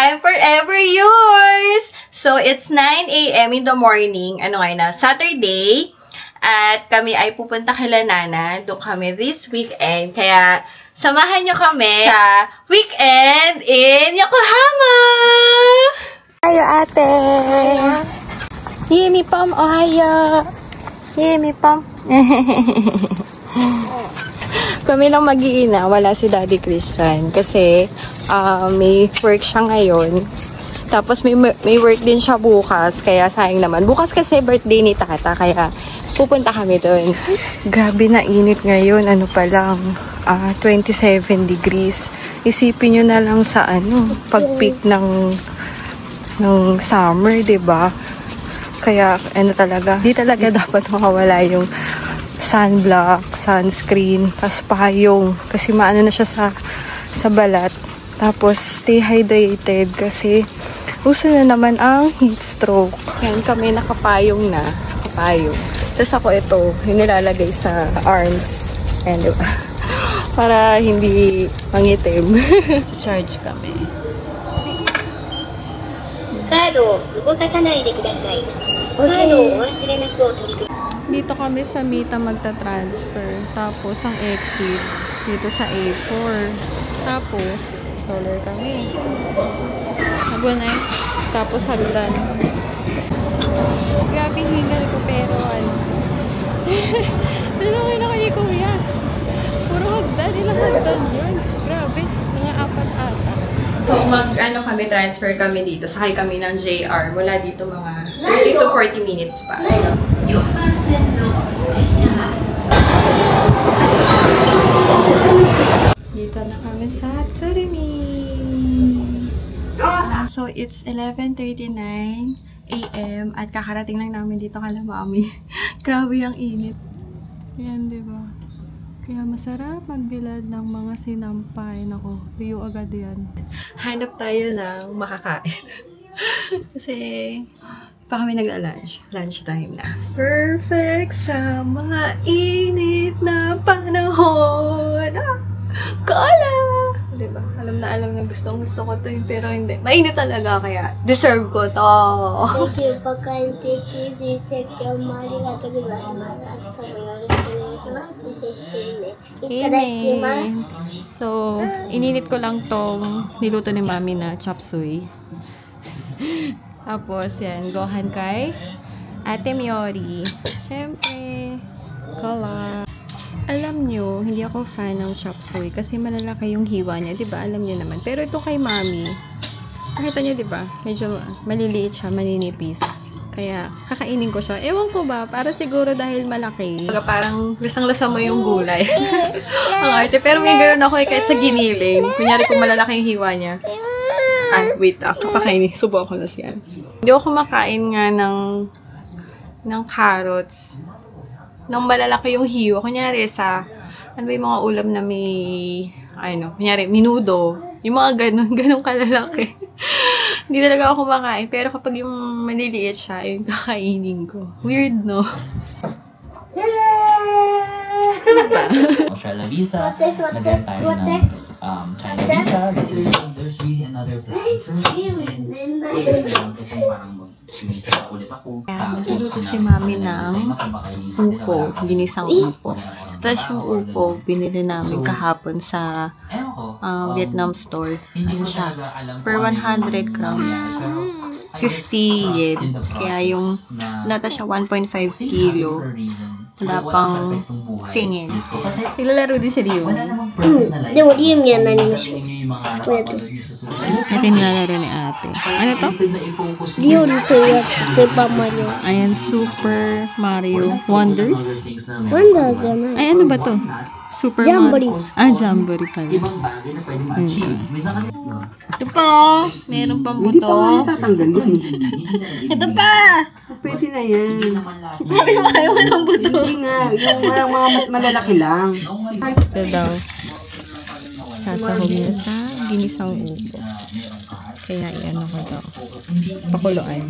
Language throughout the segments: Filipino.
I'm forever yours! So, it's 9 a.m. in the morning. Ano ngayon na? Saturday. At kami ay pupunta kila Nana. Doon kami this weekend. Kaya, samahan nyo kami sa weekend in Yokohama! Ayo, ate! Yemi Pom, ohayo! Yemi Pom! Kami lang mag-iina. Wala si Daddy Christian. Kasi, may work siya ngayon. Tapos, may work din siya bukas. Kaya, sayang naman. Bukas kasi birthday ni Tata. Kaya, pupunta kami doon. Grabe na init ngayon. Ano pa lang, 27 degrees. Isipin nyo na lang sa pag-peak ng summer, 'di ba? Kaya, talaga, di talaga dapat mawala yung sunblock, sunscreen, tas payong. Kasi maano na siya sa balat. Tapos, stay hydrated kasi uso na naman ang heat stroke. Yan, kami nakapayong na. Nakapayong. Tapos ako ito, nilalagay sa arms. And, para hindi mangitim. Charge kami. Dito kami sa Mita magta-transfer. Tapos, ang exit dito sa A4. Tapos, installer kami. Nagunay. Tapos, hagdan. Grabe hingal ko, pero Nalungin ako ni Kuya. Puro hagdan. Ilang hagdan yun. Grabe. Mga 4 ata. So, kami, transfer kami dito. Sakay kami ng JR. Mula dito mga 30 to 40 minutes pa. Dito na kami sa Tsurumi. So, it's 11:39 a.m. At kakarating lang namin dito kala Mami. Grabe ang init. Yan, diba? Kaya masarap magbilad ng mga sinampay. Nako, Rio agad yan. Hanap tayo ng makakain. Kasi, pa kami nagla-lunch. Lunchtime na. Perfect sa mga init na panahon. Cola! Diba? Alam na gustong ko to yun, pero hindi. Mainit talaga, kaya deserve ko to. Thank you, pagkain. Thank you, Jisek. Arigatou gozaimasu. Itadakimasu. So, ininit ko lang tong niluto ni Mami na chop suey. Tapos, yan. Gohan kay Ate Miori. Siyempre, cola. Alam nyo, hindi ako fan ng chop suey kasi malalaki yung hiwa niya, 'di ba? Alam niyo naman. Pero ito kay Mami, nakita niyo 'di ba? Medyo maliliit siya, maninipis. Kaya kakainin ko siya. Ewan ko ba, para siguro dahil malaki. Parang lasang-lasa mo yung gulay. Ang arte. Pero may ganoon ako kahit sa giniling. Kunyari kung malalaki yung hiwa niya. Wait, kapakainin. Subo ako na siya. Hindi ako kumakain nga ng carrots. Nang malalaki yung hiwa. Kunyari sa, ano ba yung mga ulam na may, kunyari, minudo. Yung mga ganun kalalaki. Hindi talaga ako kumakain. Pero kapag yung maliliit siya, yung kakainin ko. Weird, no? Diba? Australia visa, nagyan tayo ng China visa, there's really another plan for me. Kasi parang mag-visa ulit ako. Nagluluto si Mami ng upo, ginisang upo. Tapos yung upo, binili namin kahapon sa Vietnam store. Ano siya? Per 100 grams. 50 yen. Kaya yung nata siya 1.5 kilo. Wala pang singin. Nilalaro din si Rio. De mo, Rio niya na niya. Ito yung nilalaro ni ate. Ano to? Rio ni Super Mario. Ayan, Super Mario Wonders. Wonder dyan. Ay, ano ba to? Super Jamboree. Mario. Jamboree pala. Ito pa, meron pang buto. Hindi pa nga natatanggalin. Ito pa! Pwede na yan. Sabi mo ayaw ng buto. Hindi nga, yung mga malalaki lang. Ito daw. Sasahog niya sa ginisang upo. Kaya iyan ako daw. Pakuluan.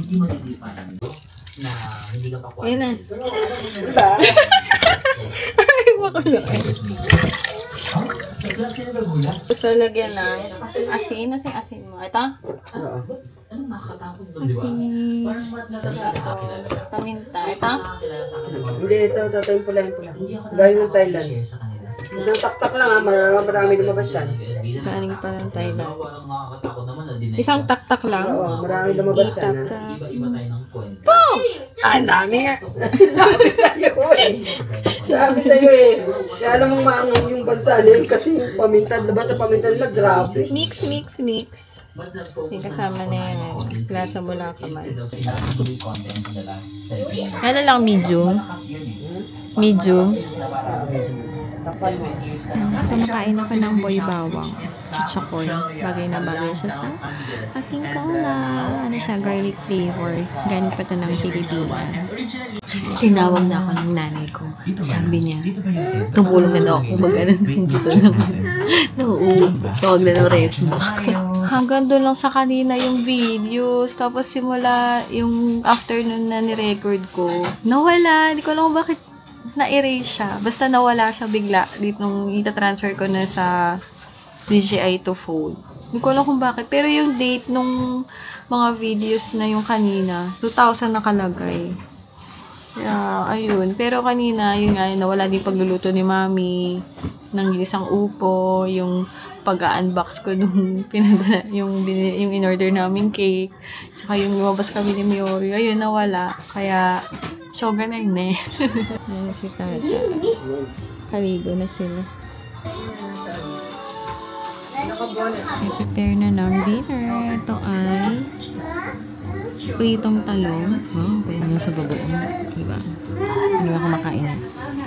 Ayan na. Diba? Ay, pakuluan. Gusto lagyan ng asin. Asin mo. Ito? Oo. Asin. Tapos, paminta. Ito? Hindi, ito yung pula. Galing ng Thailand. Isang taktak lang ha, marami lumabas yan. Galing pa ng Thailand. Isang taktak lang? Oo, marami lumabas yan ha. Boom! Ang dami nga. Sabi sa'yo eh. Sabi sa'yo eh. Kaya alam mong maangang yung bansa na yun kasi yung paminta, labas sa paminta nila, grabe. Mix. Yung kasama na yung lasa mula kamay. Ano lang, medium? Medium. Kumakain ako ng boy bawang. Chichakoy. Bagay na bagay siya sa aking cola. Ano siya, garlic flavor. Galing pa ito ng Pilipinas. Tinawag na ako ng nanay ko. Sabi niya, tumulong na daw ako mag-anan dito lang. Tawag na ng resmo. Hanggang doon lang sa kanina yung videos. Tapos simula yung afternoon na ni-record ko, nawala. Hindi ko alam bakit na-erase siya. Basta nawala siya bigla. Dito nung ita-transfer ko na sa DJI to phone. Hindi ko alam kung bakit. Pero yung date nung mga videos na yung kanina, 2000 nakalagay. Yeah, ayun. Pero kanina, yun nga, nawala din pagluluto ni Mami ng isang upo, yung pag-unbox ko nung pinadala, yung in-order namin cake, tsaka yung lumabas kami ni Miori. Ayun, nawala. Kaya, shoga na yun eh. Ayan si Tata. Haligo na sila. I-prepare na ng dinner. Ito ay pritong talong. Oh, pwede nyo sa bagoong. Diba? Ano yung kumakain na.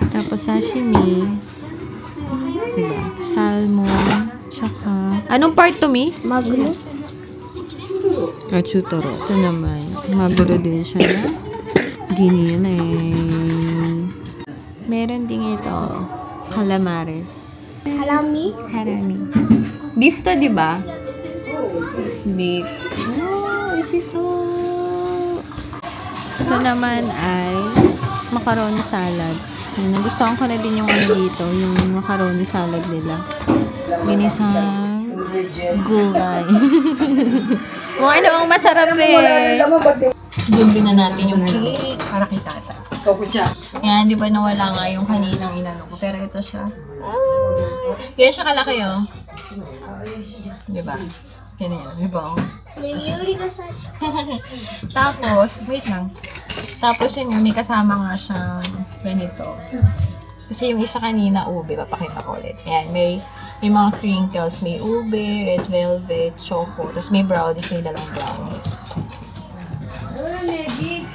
Tapos sashimi. Diba? Salmon. Tsaka, anong part to, Mi? Magulo. Kachutoro. Ito naman. Magulo din siya na giniling. Meron din ito. Calamares. Harami. Beef to, di ba? Beef. Oh, this is so... Ito naman ay macaroni salad. Yan, nagustuhan ko na din yung ano dito, yung macaroni salad nila. Ginisang gulay. Kung ano ang masarap eh. Dumbin na natin yung cake para kay Tata. Yan, di ba nawala nga yung kaninang inano ko. Pero ito siya. Kaya siya kalaki oh. Di ba? Ganyan, di ba? Tapos, wait lang. Tapos yun yung may kasama nga siyang ganito. Kasi yung isa kanina, ube. Papakita ko ulit. Ayan, may mga crinkles. May ube, red velvet, choco. Tapos may brownies, may dalawang brownies.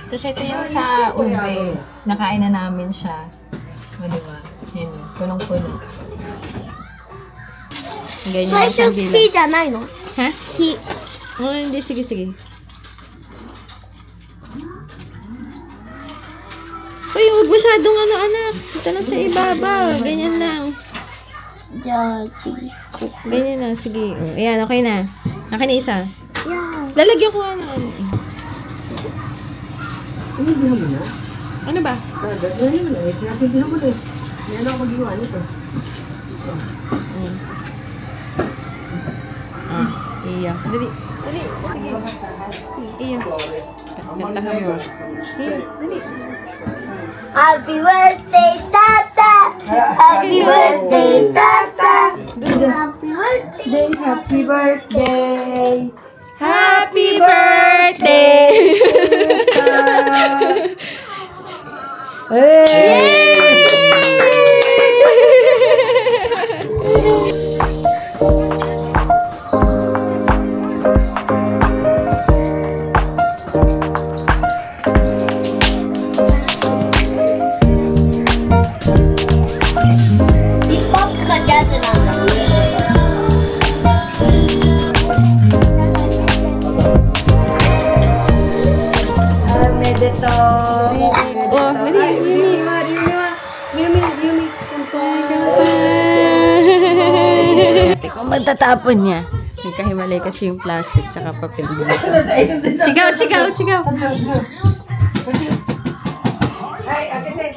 Tapos ito yung sa ube. Nakain na namin siya. O, diba? Yan yun. Punong-puno. Ganyan最初ang好 sandila. きじゃないの Ha? 木 Oh, hindi. Sige, sige. Uy, huwag masyadong ano, anak. Ito na sa ibabaw. Ganyan lang. じゃあ次ここ Ganyan lang. Sige. Oh, ayan, okay na. Akin na isa. いや Lalagyan ko ano. Sinibihan mo na? Ano ba? Ganyan mo na eh. Sinasindihan mo na eh. Yan ako mag-iwan nito. Iya. Dali. Dali. Sige. Iya. Kantahan mo. Iya. Dali. Happy birthday, Tata! Happy birthday, Tata! Happy birthday! Happy birthday! Happy birthday! Hip-hop がジャズなんだ。Oh, dali. Yumi. Kung magtatapon niya. Nagkahimalay kasi yung plastic tsaka papel dito. Sigaw, sigaw, sigaw. Ay, akite!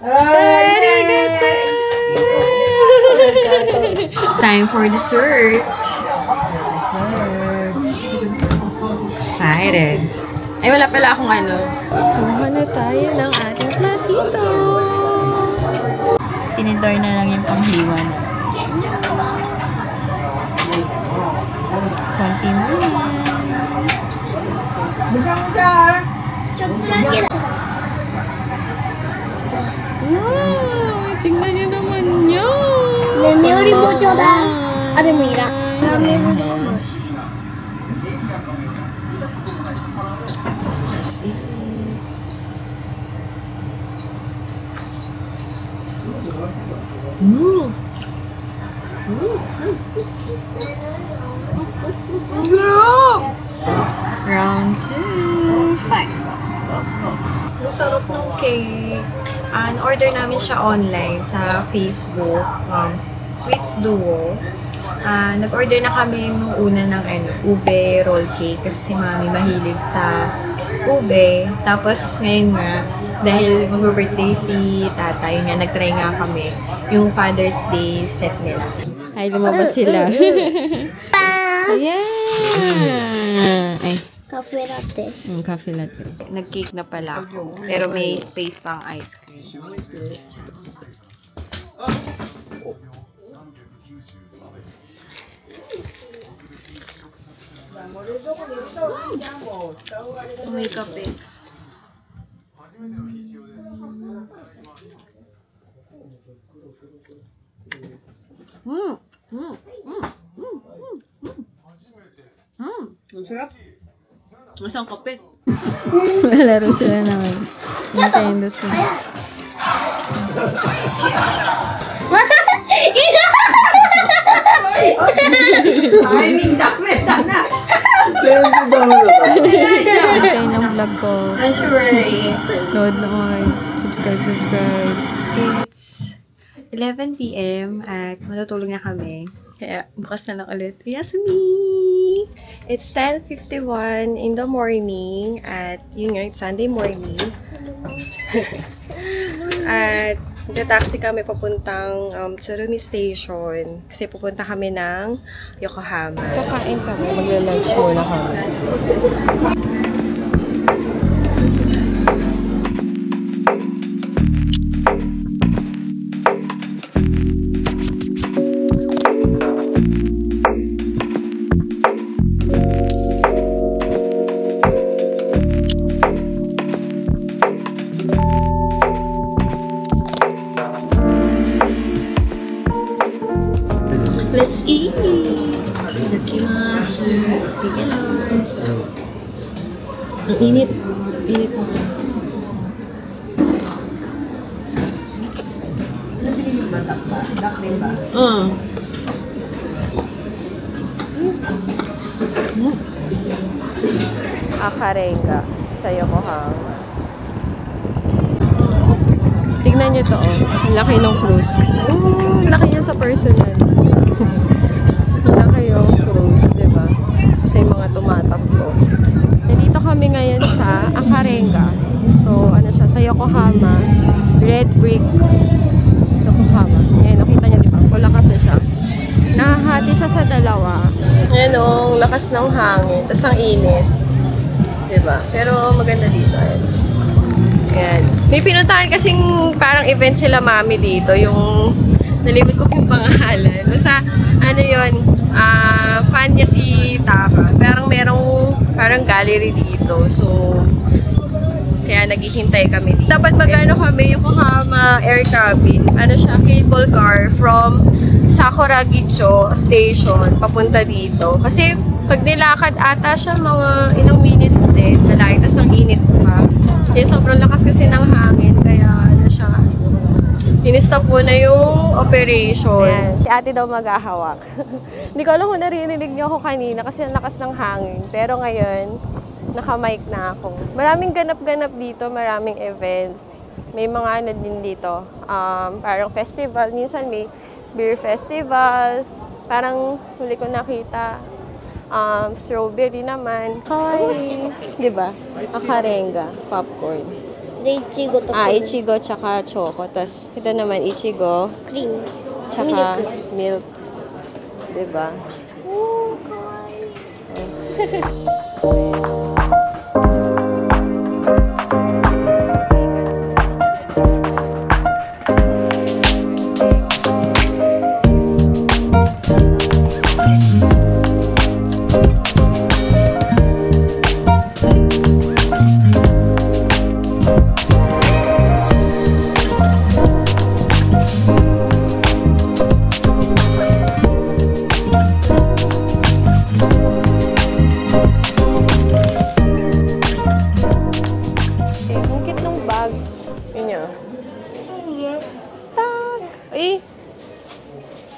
Arigato! Time for dessert. Excited. Ay, wala pala akong ano. Kuha na tayo ng ating platito. Tinidor na lang yung panghiwa na. Konti mo yan. Bugang sir! Wow! Tingnan niyo naman yun! ねみよりもちょうだい。あ、でもいらん。ラーメンでも。Round 2, fight. Ang sarap ng cake. Order namin siya online sa Facebook. Sweets Duo. Nag-order na kami nung una ng ube roll cake kasi si Mami mahilig sa ube. Tapos ngayon nga, dahil mag-birthday si Tata, yun nga, nag-try nga kami yung Father's Day set nila. Ay, lumabas sila. Ayan! Ay. Cafe latte. Cafe latte. Nag-cake na pala ako. Pero may space pang ice cream. May kape. Ang sarap. Masang kape. Laro sila naman. Nintendo Switch. Ay, mindak na! Okay ng vlog ko. Nood. Subscribe. It's 11 PM at matutulog na kami. Kaya bukas na lang ulit. Yasumi! It's 10:51 in the morning at yun nga, it's Sunday morning. At nagta-taxi kami papuntang Tsurumi Station kasi pupunta kami ng Yokohama. Kakain kami, magla-lunch muna kami. Let's eat! Itadakimasu! Ang init. Init mo. Akarenga sa Yokohama. Tignan nyo to, oh. Ang laki ng cruise. Oh, laki niya sa personal. Ang laki yung cruise, diba? Kasi mga tumatakbo. Nandito kami ngayon sa Akarenga. So, ano siya, sa Yokohama. Red Brick. Yokohama. Ayan, nakita nyo, diba? Malakas na siya. Nahahati siya sa dalawa. Ayan, oh, lakas ng hangin. Tapos ang init. Diba? Pero maganda dito. Ayan. May pinuntahan kasing parang event sila Mami dito. Yung nalimit ko yung pangalan. Basta, ano yun, fan niya si Taka. Merong parang gallery dito. So, kaya naghihintay kami dito. Dapat magano kami yung Yokohama Air Cabin. Ano siya, cable car from Sakuragicho Station papunta dito. Kasi pag nilakad ata siya mga ilang minutes din. Malaki, tas ang init pa. Kaya sobrang lakas kasi ng hangin. Kaya ano siya, in-stop po na yung operation. Ayan. Si ate daw maghahawak. Hindi ko alam kung narinig niyo ako kanina kasi ang lakas ng hangin. Pero ngayon, naka-mic na ako. Maraming ganap-ganap dito, maraming events. May mga ano din dito, parang festival. Minsan may beer festival. Parang huli ko nakita, strawberry naman. Kawaii. Diba? Akarenga, popcorn. De, Ichigo to Ichigo tsaka choco. Tapos, ito naman, Ichigo. cream. Tsaka milk. Diba? Oh, kawaii.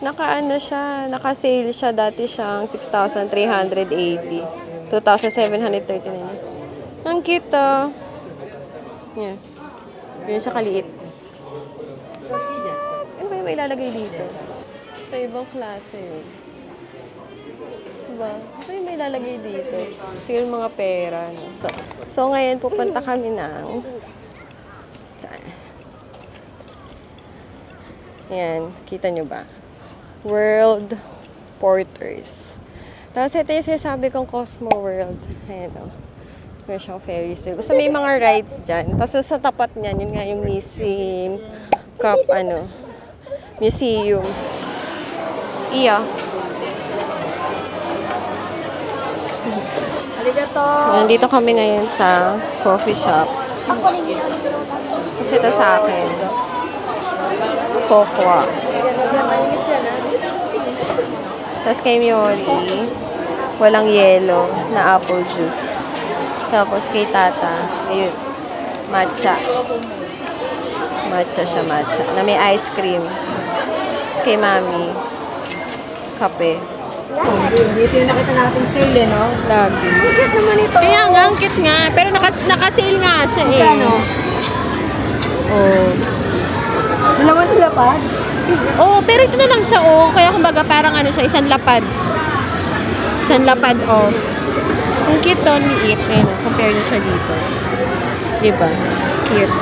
Naka-ano siya, naka-sale siya. Dati siyang 6,380. 2,739. Ang cute to. Yan. Yan siya kaliit. Ano ba yung may ilalagay dito? Sa ibang klase yun. Diba? Ano yung may ilalagay dito? Sige mga pera. No? So, ngayon pupunta kami ng... Yan. Kita nyo ba? World Porters. Tapos ito yung sinasabi kong Cosmo World. Ayan o. Meron siyang Ferris wheel. Basta may mga rides dyan. Tapos sa tapat niyan, yun nga yung Nissin Cup, Museum. Iya. Arigato. Nandito kami ngayon sa coffee shop. Kasi ito sa akin. Cocoa. Tapos kay Miori, walang yelo na apple juice. Tapos kay Tata, ayun, matcha. Matcha siya, matcha. Na may ice cream. Tapos kay Mami, kape. Dito yung nakita natin sale, no? Lagi. Cute naman ito. Kaya nga, ang cute nga. Pero naka-sale nga siya eh. Ano? Oh. Dalawa sila pa? Oh, pero ito na lang siya, oh. Kaya kumbaga parang ano siya, isang lapad. Isang lapad off. Ang cute to, liit. Ayun, compare nyo siya dito. Diba? Cute.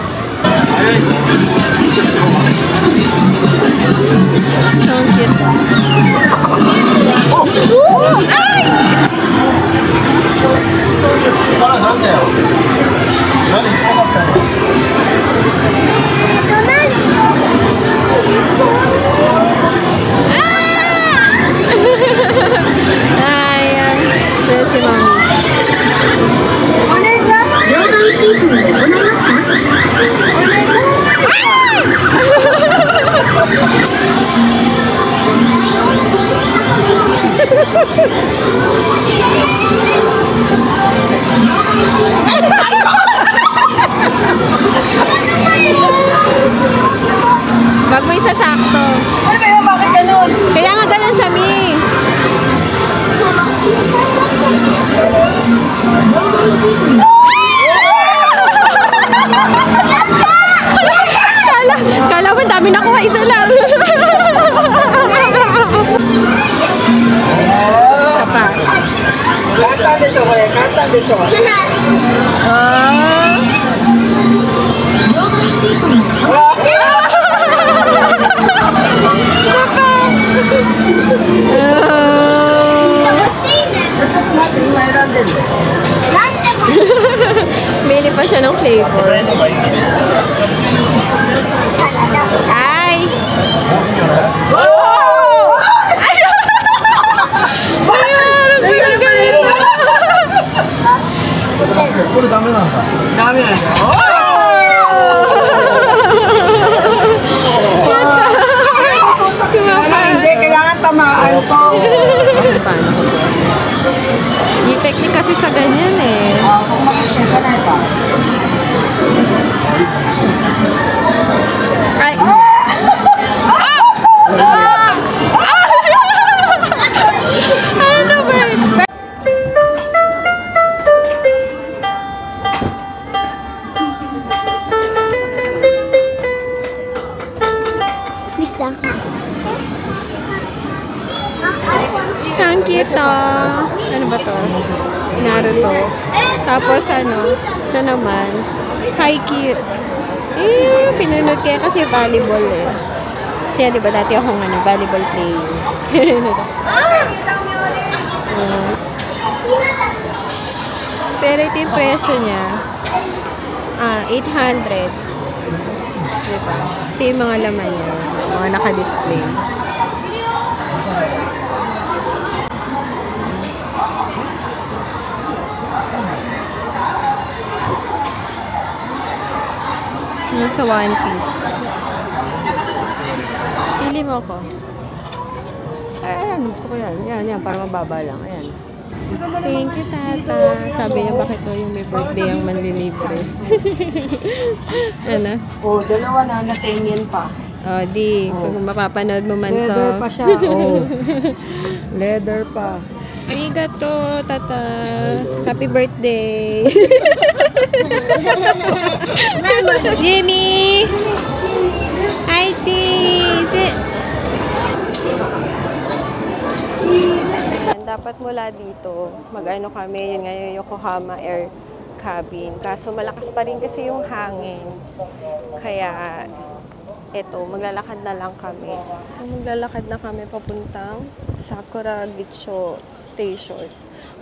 Ang cute to. Oh! Ay! Ayan. Pero si Mami. Wag mo isasakto. Ano ba yun? Bakit ganun? Kaya nga ganun siya, Mi. Kala mo dami nakuha, isa lang. Isa pa. Kanta de siya, kaya. Kanta de siya. Isa pa. Mili pa siya ng flavor. Ay! Oh! Ay! Mayroon bilang ganito! Dami na. Hindi, kailangan tamaan ko. Paano ko ba? May technique kasi sa ganyan eh. Kung makasya ka na ito. Ay! Ano ba? Ang cute to. Ano ba to? Naruto. Tapos ano, ito naman, hi cute. Eh, pinunod kaya kasi volleyball eh. Kasi di ba dati akong volleyball player. Pero ito yung presyo niya. 800. Diba? Ito yung mga laman niya. Mga naka-display. Nasa one piece. Pili mo ko. Ayan, gusto ko yan. Yan, para mababa lang. Ayan. Thank you, Tata. Sabi niya, bakit to yung may birthday ang manlilibre? Ano? Oh, dalawa na, nasengin pa. Oh, di. Kung mapapanood mo man to. Leather pa siya, oh. Leather pa. Arigato, Tata. Happy birthday. Jimmy! Hi, Tee! Dapat mula dito, mag-ano kami, yun nga yung Yokohama Air Cabin. Kaso malakas pa rin kasi yung hangin. Kaya, eto, maglalakad na lang kami. So, maglalakad na kami papuntang Sakura-Gicho Station.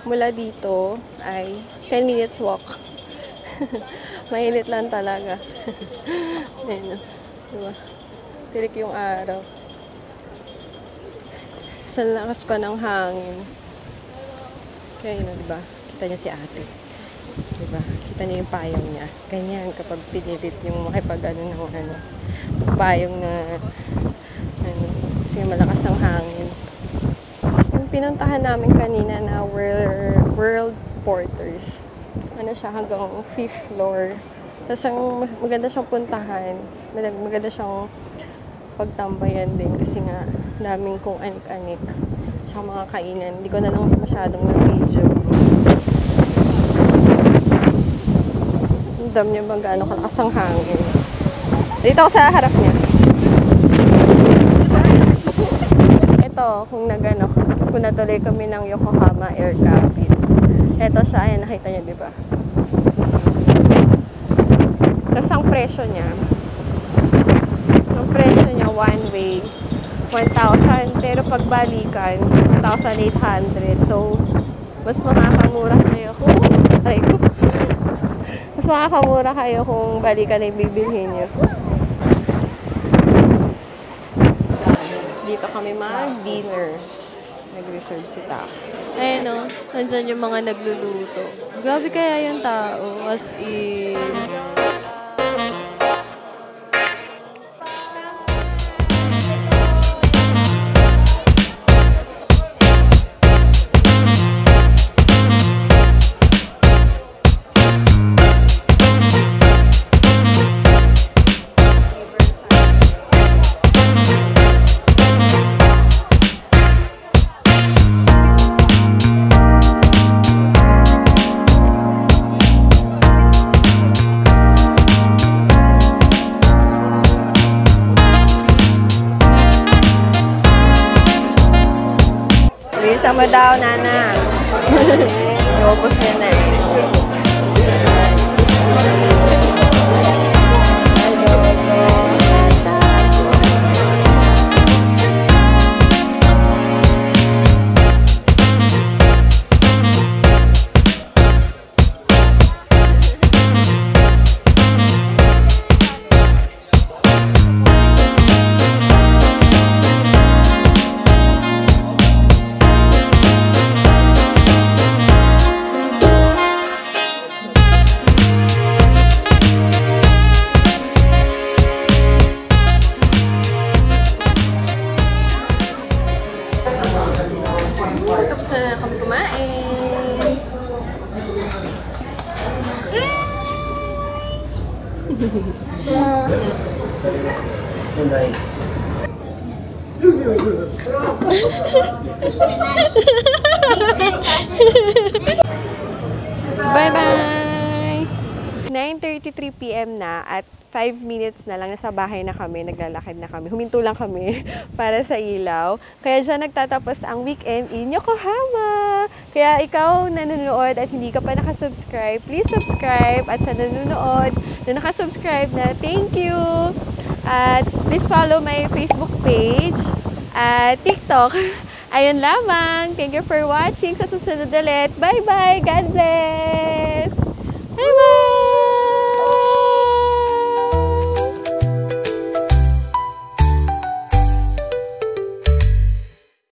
Mula dito ay 10 minutes walk. Mainit lang talaga. Ayun, diba? Tirik yung araw. Sa lakas pa ng hangin. Kaya yun, diba? Kita niyo si ate. Diba? Kita niyo yung payong niya. Ganyan kapag pinilit yung makipag-ano ng payong na kasi malakas ang hangin. Yung pinuntahan namin kanina na World Porters. Ano siya, hanggang 5th floor. Tapos maganda siyang puntahan. Maganda siyang pagtambayan din kasi nga daming kung anik-anik. Tsaka mga kainan. Hindi ko na lang masyadong na-video. Ang dam niya bang gaano kalakas ang hangin. Dito ako sa harap niya. Ito, kung natuloy kami ng Yokohama Air Cabin. Ito siya, ayan, nakita niyo, di ba? Tapos ang presyo niya, one way, 1,000. Pero pagbalikan, 1,800. So, mas makakamura kayo kung mas makakamura kayo kung balikan ay bibilhin nyo. Dito kami mag-dinner. Nag-reserve si Tako. Ayan o, nandyan yung mga nagluluto. Grabe kaya yung tao. As in... Sama daw, Nana. Iubos niya na eh. Bye-bye! 9:33 PM na at 5 minutes na lang, nasa bahay na kami, naglalakad na kami. Huminto lang kami para sa ilaw. Kaya dyan nagtatapos ang weekend in Yokohama. Kaya ikaw nanonood at hindi ka pa nakasubscribe, please subscribe. At sa nanonood na nakasubscribe na, thank you! At please follow my Facebook page at TikTok. Ayun lamang. Thank you for watching. Sa susunod ulit. Bye-bye. God bless. Bye-bye.